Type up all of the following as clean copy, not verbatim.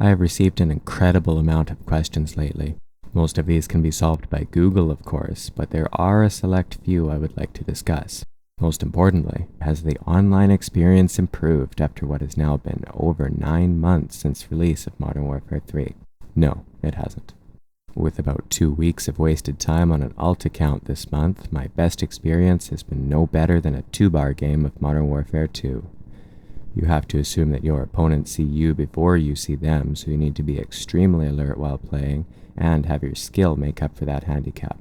I have received an incredible amount of questions lately. Most of these can be solved by Google, of course, but there are a select few I would like to discuss. Most importantly, has the online experience improved after what has now been over 9 months since release of Modern Warfare 3? No, it hasn't. With about 2 weeks of wasted time on an alt account this month, my best experience has been no better than a 2-bar game of Modern Warfare 2. You have to assume that your opponents see you before you see them, so you need to be extremely alert while playing and have your skill make up for that handicap.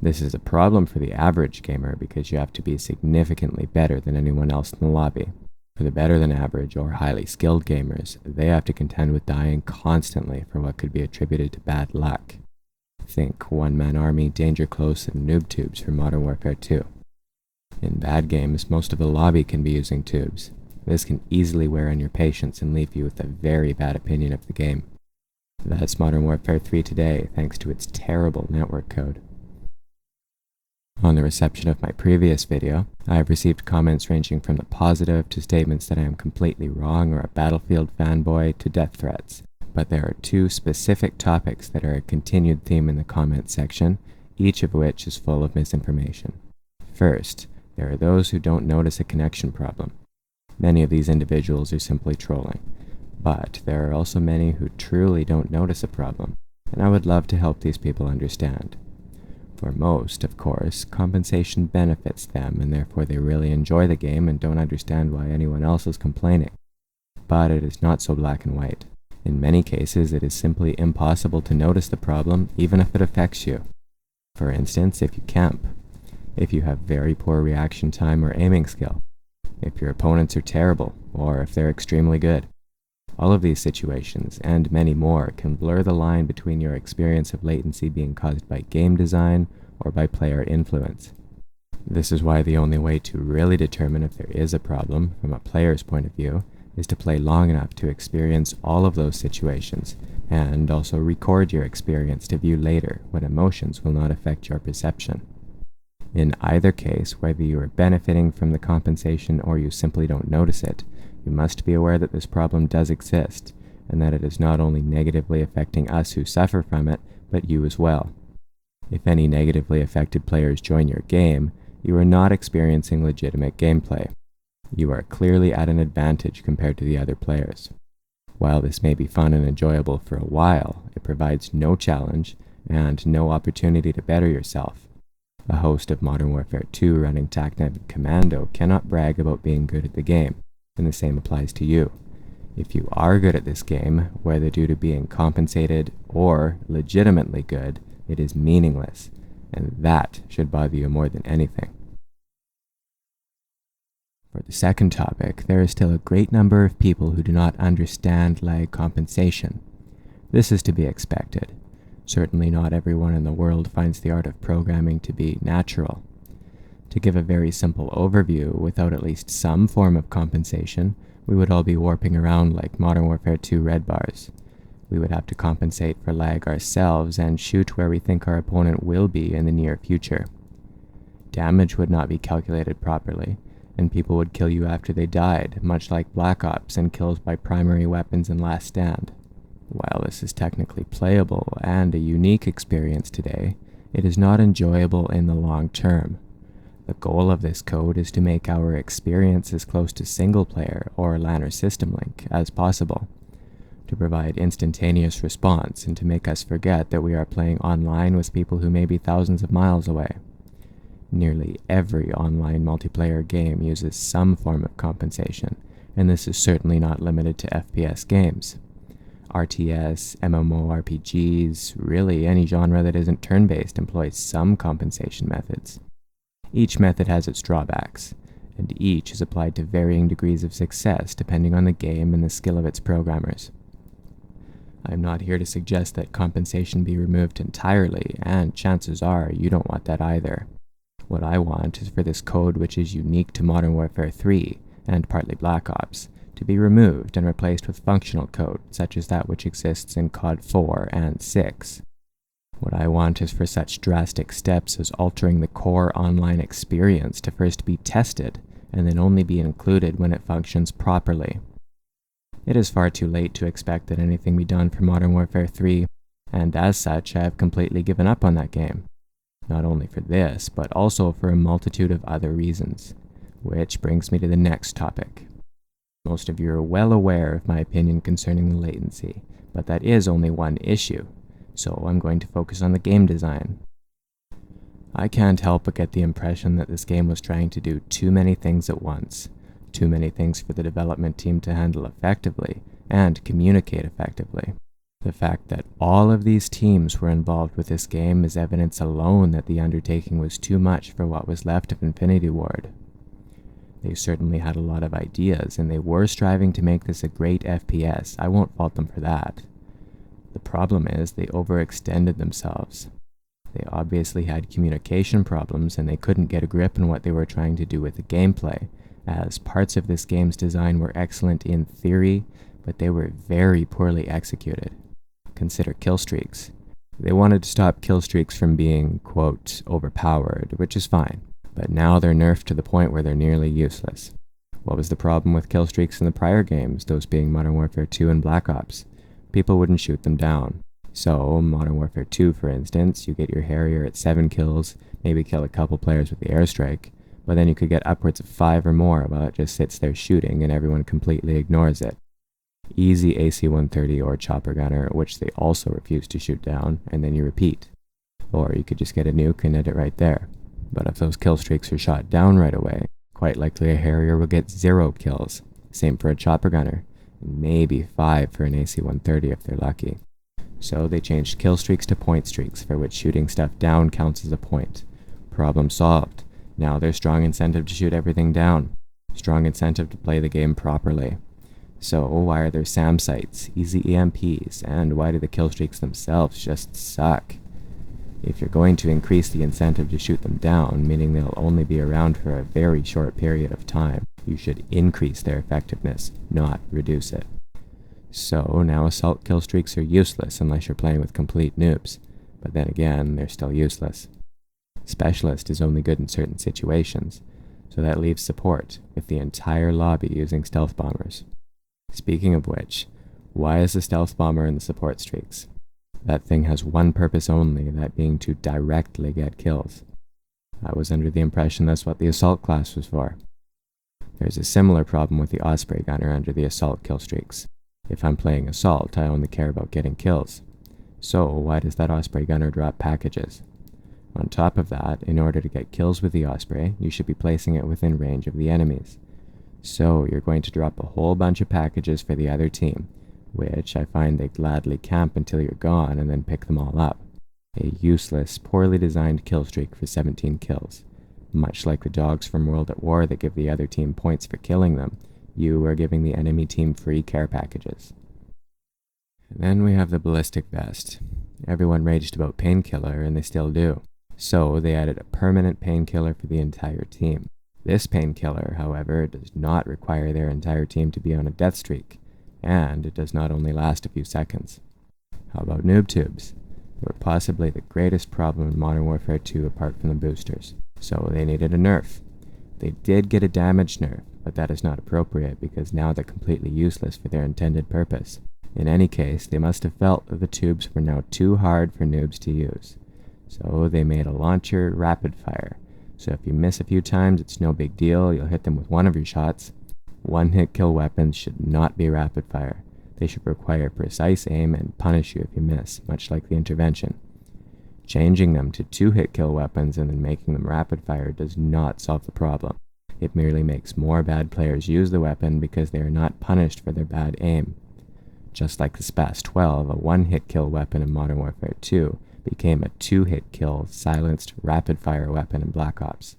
This is a problem for the average gamer because you have to be significantly better than anyone else in the lobby. For the better than average or highly skilled gamers, they have to contend with dying constantly for what could be attributed to bad luck. Think one-man army, danger close, and noob tubes from Modern Warfare 2. In bad games, most of the lobby can be using tubes. This can easily wear on your patience and leave you with a very bad opinion of the game. That's Modern Warfare 3 today, thanks to its terrible network code. On the reception of my previous video, I have received comments ranging from the positive to statements that I am completely wrong or a Battlefield fanboy to death threats. But there are 2 specific topics that are a continued theme in the comment section, each of which is full of misinformation. First, there are those who don't notice a connection problem. Many of these individuals are simply trolling. But there are also many who truly don't notice a problem, and I would love to help these people understand. For most, of course, compensation benefits them, and therefore they really enjoy the game and don't understand why anyone else is complaining. But it is not so black and white. In many cases, it is simply impossible to notice the problem, even if it affects you. For instance, if you camp, if you have very poor reaction time or aiming skill, if your opponents are terrible, or if they're extremely good. All of these situations, and many more, can blur the line between your experience of latency being caused by game design or by player influence. This is why the only way to really determine if there is a problem, from a player's point of view, is to play long enough to experience all of those situations, and also record your experience to view later when emotions will not affect your perception. In either case, whether you are benefiting from the compensation or you simply don't notice it, you must be aware that this problem does exist, and that it is not only negatively affecting us who suffer from it, but you as well. If any negatively affected players join your game, you are not experiencing legitimate gameplay. You are clearly at an advantage compared to the other players. While this may be fun and enjoyable for a while, it provides no challenge and no opportunity to better yourself. A host of Modern Warfare 2 running TACNAV Commando cannot brag about being good at the game, and the same applies to you. If you are good at this game, whether due to being compensated or legitimately good, it is meaningless, and that should bother you more than anything. For the second topic, there is still a great number of people who do not understand lag compensation. This is to be expected. Certainly not everyone in the world finds the art of programming to be natural. To give a very simple overview, without at least some form of compensation, we would all be warping around like Modern Warfare 2 red bars. We would have to compensate for lag ourselves and shoot where we think our opponent will be in the near future. Damage would not be calculated properly, and people would kill you after they died, much like BlackOps and kills by primary weapons in Last Stand. While this is technically playable and a unique experience today, it is not enjoyable in the long term. The goal of this code is to make our experience as close to single-player or LAN or system link as possible, to provide instantaneous response and to make us forget that we are playing online with people who may be thousands of miles away. Nearly every online multiplayer game uses some form of compensation, and this is certainly not limited to FPS games. RTS, MMORPGs, really any genre that isn't turn-based employs some compensation methods. Each method has its drawbacks, and each is applied to varying degrees of success depending on the game and the skill of its programmers. I am not here to suggest that compensation be removed entirely, and chances are you don't want that either. What I want is for this code, which is unique to Modern Warfare 3, and partly Black Ops, to be removed and replaced with functional code, such as that which exists in COD 4 and 6. What I want is for such drastic steps as altering the core online experience to first be tested, and then only be included when it functions properly. It is far too late to expect that anything be done for Modern Warfare 3, and as such, I have completely given up on that game. Not only for this, but also for a multitude of other reasons. Which brings me to the next topic. Most of you are well aware of my opinion concerning the latency, but that is only one issue, so I'm going to focus on the game design. I can't help but get the impression that this game was trying to do too many things at once, too many things for the development team to handle effectively and communicate effectively. The fact that all of these teams were involved with this game is evidence alone that the undertaking was too much for what was left of Infinity Ward. They certainly had a lot of ideas, and they were striving to make this a great FPS. I won't fault them for that. The problem is they overextended themselves. They obviously had communication problems, and they couldn't get a grip on what they were trying to do with the gameplay, as parts of this game's design were excellent in theory, but they were very poorly executed. Consider kill streaks. They wanted to stop kill streaks from being, quote, overpowered, which is fine, but now they're nerfed to the point where they're nearly useless. What was the problem with kill streaks in the prior games, those being Modern Warfare 2 and Black Ops? People wouldn't shoot them down. So, Modern Warfare 2, for instance, you get your Harrier at 7 kills, maybe kill a couple players with the airstrike, but then you could get upwards of 5 or more while it just sits there shooting and everyone completely ignores it. Easy AC-130 or Chopper Gunner, which they also refuse to shoot down, and then you repeat. Or you could just get a nuke and end it right there. But if those kill streaks are shot down right away, quite likely a Harrier will get 0 kills. Same for a Chopper Gunner, and maybe 5 for an AC-130 if they're lucky. So they changed kill streaks to point streaks, for which shooting stuff down counts as a point. Problem solved. Now there's strong incentive to shoot everything down. Strong incentive to play the game properly. So why are there SAM sites, easy EMPs, and why do the kill streaks themselves just suck? If you're going to increase the incentive to shoot them down, meaning they'll only be around for a very short period of time, you should increase their effectiveness, not reduce it. So now assault kill streaks are useless unless you're playing with complete noobs, but then again, they're still useless. Specialist is only good in certain situations, so that leaves support, with the entire lobby using stealth bombers. Speaking of which, why is the stealth bomber in the support streaks? That thing has one purpose only, that being to directly get kills. I was under the impression that's what the assault class was for. There's a similar problem with the Osprey gunner under the assault kill streaks. If I'm playing assault, I only care about getting kills. So why does that Osprey gunner drop packages? On top of that, in order to get kills with the Osprey, you should be placing it within range of the enemies. So you're going to drop a whole bunch of packages for the other team, which I find they gladly camp until you're gone and then pick them all up. A useless, poorly designed kill streak for 17 kills. Much like the dogs from World at War that give the other team points for killing them, you are giving the enemy team free care packages. And then we have the ballistic vest. Everyone raged about painkiller, and they still do. So they added a permanent painkiller for the entire team. This painkiller, however, does not require their entire team to be on a death streak, and it does not only last a few seconds. How about noob tubes? They were possibly the greatest problem in Modern Warfare 2 apart from the boosters, so they needed a nerf. They did get a damage nerf, but that is not appropriate because now they're completely useless for their intended purpose. In any case, they must have felt that the tubes were now too hard for noobs to use. So they made a launcher rapid fire. So if you miss a few times, it's no big deal, you'll hit them with one of your shots. One-hit kill weapons should not be rapid fire. They should require precise aim and punish you if you miss, much like the intervention. Changing them to 2-hit kill weapons and then making them rapid fire does not solve the problem. It merely makes more bad players use the weapon because they are not punished for their bad aim. Just like the SPAS-12, a 1-hit kill weapon in Modern Warfare 2, became a 2-hit kill, silenced, rapid-fire weapon in Black Ops.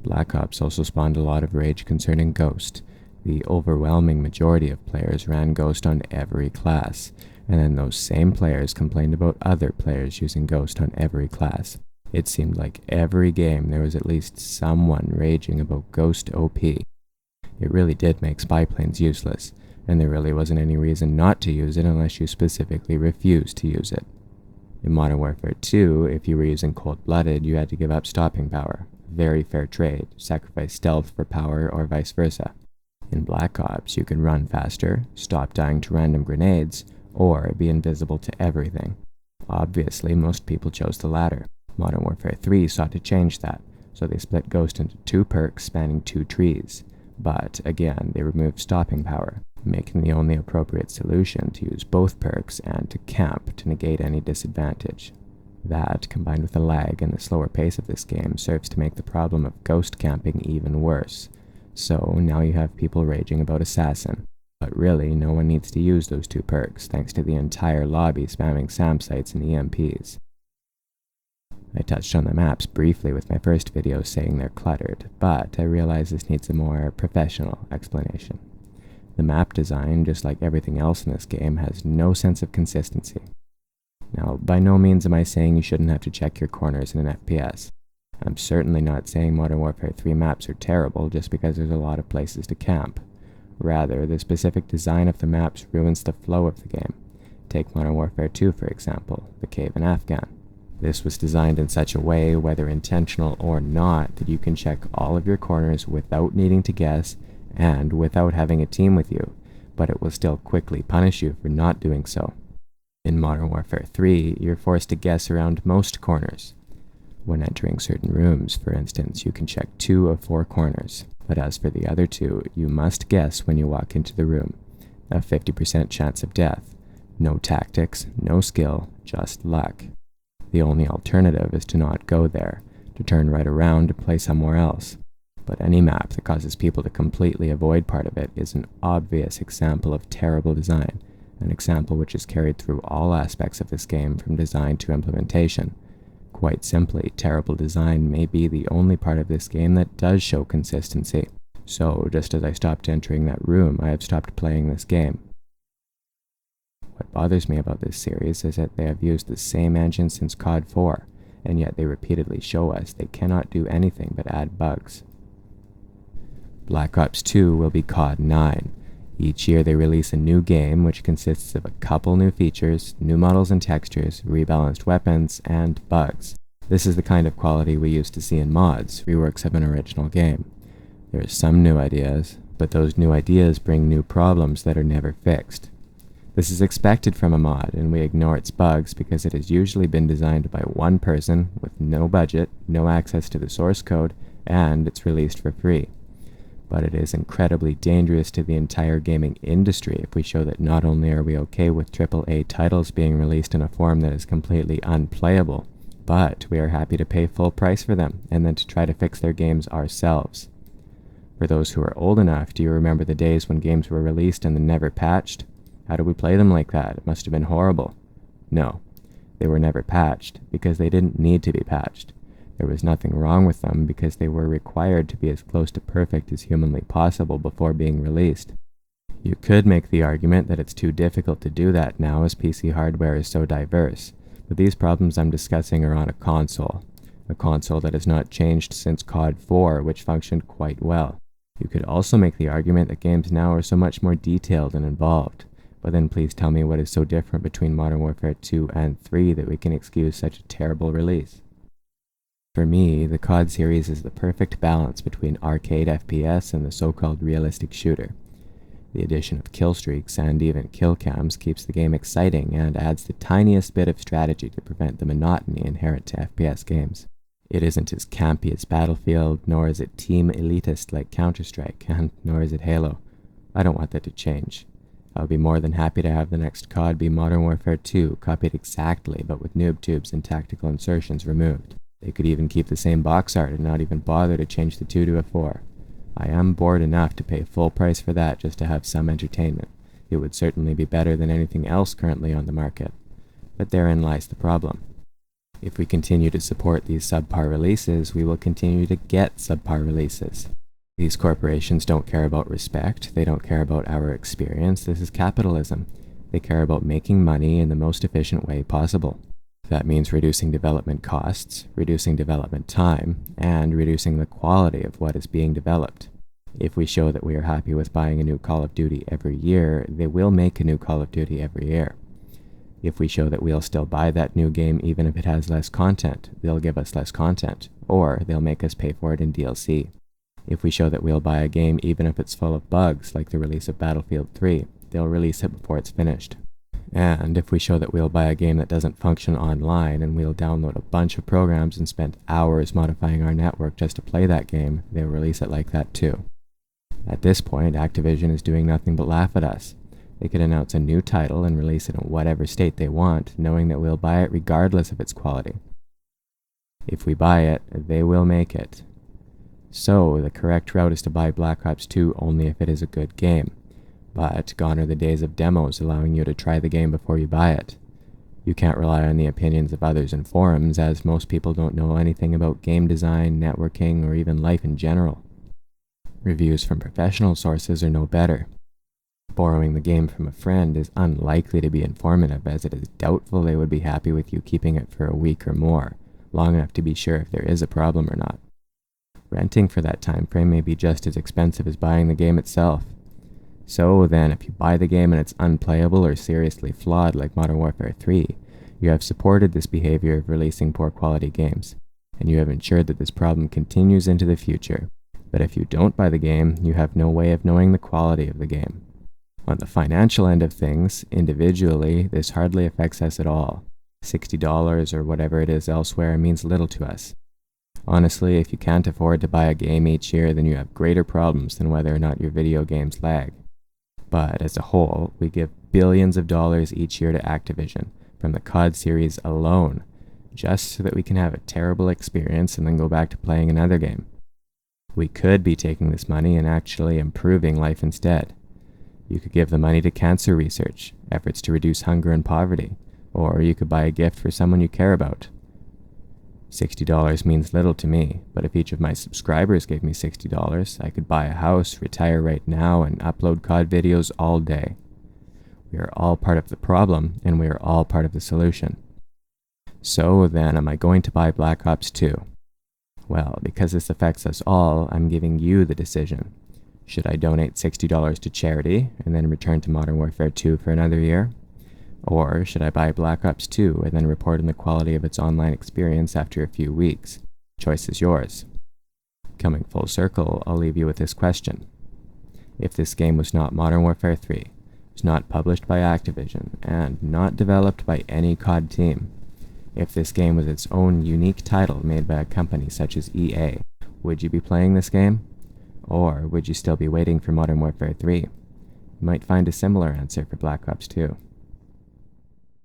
Black Ops also spawned a lot of rage concerning Ghost. The overwhelming majority of players ran Ghost on every class, and then those same players complained about other players using Ghost on every class. It seemed like every game there was at least someone raging about Ghost OP. It really did make spy planes useless, and there really wasn't any reason not to use it unless you specifically refused to use it. In Modern Warfare 2, if you were using Cold-Blooded, you had to give up stopping power. Very fair trade, sacrifice stealth for power or vice versa. In Black Ops, you can run faster, stop dying to random grenades, or be invisible to everything. Obviously, most people chose the latter. Modern Warfare 3 sought to change that, so they split Ghost into 2 perks spanning 2 trees. But again, they removed stopping power, making the only appropriate solution to use both perks and to camp to negate any disadvantage. That, combined with the lag and the slower pace of this game, serves to make the problem of ghost camping even worse. So now you have people raging about Assassin. But really, no one needs to use those 2 perks, thanks to the entire lobby spamming SAM sites and EMPs. I touched on the maps briefly with my first video saying they're cluttered, but I realize this needs a more professional explanation. The map design, just like everything else in this game, has no sense of consistency. Now, by no means am I saying you shouldn't have to check your corners in an FPS. I'm certainly not saying Modern Warfare 3 maps are terrible just because there's a lot of places to camp. Rather, the specific design of the maps ruins the flow of the game. Take Modern Warfare 2 for example, the cave in Afghan. This was designed in such a way, whether intentional or not, that you can check all of your corners without needing to guess and without having a team with you, but it will still quickly punish you for not doing so. In Modern Warfare 3, you're forced to guess around most corners. When entering certain rooms, for instance, you can check 2 of 4 corners, but as for the other 2, you must guess when you walk into the room. A 50% chance of death. No tactics, no skill, just luck. The only alternative is to not go there, to turn right around and play somewhere else. But any map that causes people to completely avoid part of it is an obvious example of terrible design, an example which is carried through all aspects of this game from design to implementation. Quite simply, terrible design may be the only part of this game that does show consistency. So, just as I stopped entering that room, I have stopped playing this game. What bothers me about this series is that they have used the same engine since COD 4, and yet they repeatedly show us they cannot do anything but add bugs. Black Ops 2 will be COD 9. Each year they release a new game which consists of a couple new features, new models and textures, rebalanced weapons, and bugs. This is the kind of quality we used to see in mods, reworks of an original game. There are some new ideas, but those new ideas bring new problems that are never fixed. This is expected from a mod, and we ignore its bugs because it has usually been designed by one person with no budget, no access to the source code, and it's released for free. But it is incredibly dangerous to the entire gaming industry if we show that not only are we okay with AAA titles being released in a form that is completely unplayable, but we are happy to pay full price for them and then to try to fix their games ourselves. For those who are old enough, do you remember the days when games were released and then never patched? How did we play them like that? It must have been horrible. No, they were never patched because they didn't need to be patched. There was nothing wrong with them because they were required to be as close to perfect as humanly possible before being released. You could make the argument that it's too difficult to do that now as PC hardware is so diverse, but these problems I'm discussing are on a console that has not changed since COD 4, which functioned quite well. You could also make the argument that games now are so much more detailed and involved, but then please tell me what is so different between Modern Warfare 2 and 3 that we can excuse such a terrible release. For me, the COD series is the perfect balance between arcade FPS and the so-called realistic shooter. The addition of kill streaks and even kill cams keeps the game exciting and adds the tiniest bit of strategy to prevent the monotony inherent to FPS games. It isn't as campy as Battlefield, nor is it team elitist like Counter-Strike, and nor is it Halo. I don't want that to change. I would be more than happy to have the next COD be Modern Warfare 2, copied exactly but with noob tubes and tactical insertions removed. They could even keep the same box art and not even bother to change the 2 to a 4. I am bored enough to pay full price for that just to have some entertainment. It would certainly be better than anything else currently on the market. But therein lies the problem. If we continue to support these subpar releases, we will continue to get subpar releases. These corporations don't care about respect, they don't care about our experience. This is capitalism. They care about making money in the most efficient way possible. That means reducing development costs, reducing development time, and reducing the quality of what is being developed. If we show that we are happy with buying a new Call of Duty every year, they will make a new Call of Duty every year. If we show that we'll still buy that new game even if it has less content, they'll give us less content, or they'll make us pay for it in DLC. If we show that we'll buy a game even if it's full of bugs, like the release of Battlefield 3, they'll release it before it's finished. And if we show that we'll buy a game that doesn't function online and we'll download a bunch of programs and spend hours modifying our network just to play that game, they'll release it like that too. At this point, Activision is doing nothing but laugh at us. They could announce a new title and release it in whatever state they want, knowing that we'll buy it regardless of its quality. If we buy it, they will make it. So, the correct route is to buy Black Ops 2 only if it is a good game. But gone are the days of demos allowing you to try the game before you buy it. You can't rely on the opinions of others in forums, as most people don't know anything about game design, networking, or even life in general. Reviews from professional sources are no better. Borrowing the game from a friend is unlikely to be informative, as it is doubtful they would be happy with you keeping it for a week or more, long enough to be sure if there is a problem or not. Renting for that time frame may be just as expensive as buying the game itself. So then, if you buy the game and it's unplayable or seriously flawed like Modern Warfare 3, you have supported this behavior of releasing poor quality games, and you have ensured that this problem continues into the future. But if you don't buy the game, you have no way of knowing the quality of the game. On the financial end of things, individually, this hardly affects us at all. $60 or whatever it is elsewhere means little to us. Honestly, if you can't afford to buy a game each year, then you have greater problems than whether or not your video games lag. But as a whole, we give billions of dollars each year to Activision, from the COD series alone, just so that we can have a terrible experience and then go back to playing another game. We could be taking this money and actually improving life instead. You could give the money to cancer research, efforts to reduce hunger and poverty, or you could buy a gift for someone you care about. $60 means little to me, but if each of my subscribers gave me $60, I could buy a house, retire right now, and upload COD videos all day. We are all part of the problem, and we are all part of the solution. So then, am I going to buy Black Ops 2? Well, because this affects us all, I'm giving you the decision. Should I donate $60 to charity, and then return to Modern Warfare 2 for another year? Or should I buy Black Ops 2 and then report on the quality of its online experience after a few weeks? Choice is yours. Coming full circle, I'll leave you with this question. If this game was not Modern Warfare 3, was not published by Activision, and not developed by any COD team, if this game was its own unique title made by a company such as EA, would you be playing this game? Or would you still be waiting for Modern Warfare 3? You might find a similar answer for Black Ops 2.